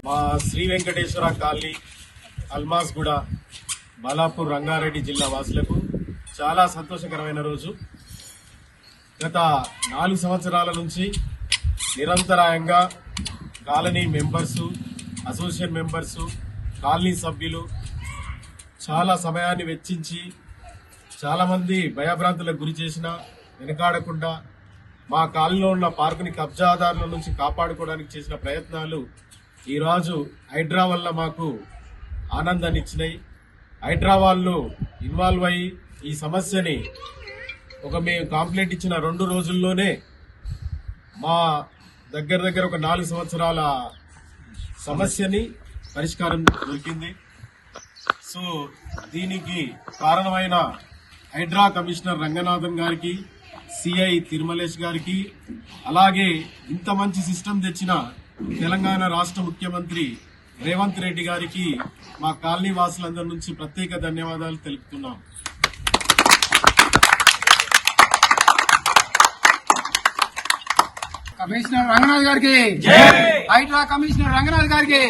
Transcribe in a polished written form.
మా శ్రీ వెంకటేశ్వర కాలనీ, అల్మాస్గూడ, బాలాపూర్, రంగారెడ్డి జిల్లా వాసులకు చాలా సంతోషకరమైన రోజు. గత 4 సంవత్సరాల నుంచి నిరంతరాయంగా colony members, association members, colony సభ్యులు చాలా సమయాన్ని వెచ్చించి చాలామంది భయభ్రాంతులకు గురి చేసిన వెనకాడకుండా మా కాలనీలో ఉన్న పార్కుని కబ్జాదారుల నుంచి కాపాడుకోవడానికి చేసిన ప్రయత్నాలు ఈరోజు హైడ్రా వల్ల మాకు ఆనందాన్ని ఇచ్చినాయి. హైడ్రా వాళ్ళు ఇన్వాల్వ్ అయ్యి ఈ సమస్యని మేము కంప్లైంట్ ఇచ్చిన 2 రోజుల్లోనే మా దగ్గర ఒక 4 సంవత్సరాల సమస్యని పరిష్కారం దొరికింది. సో దీనికి కారణమైన హైడ్రా కమిషనర్ రంగనాథన్ గారికి, సిఐ తిరుమలేష్ గారికి, అలాగే ఇంత మంచి సిస్టమ్ తెచ్చిన తెలంగాణ రాష్ట్ర ముఖ్యమంత్రి రేవంత్ రెడ్డి గారికి మా కాలనీ వాసులందరి నుంచి ప్రత్యేక ధన్యవాదాలు తెలుపుతున్నాం. కమిషనర్ రంగనాథ్ గారికి, హైడ్రా కమిషనర్ రంగనాథ్ గారికి.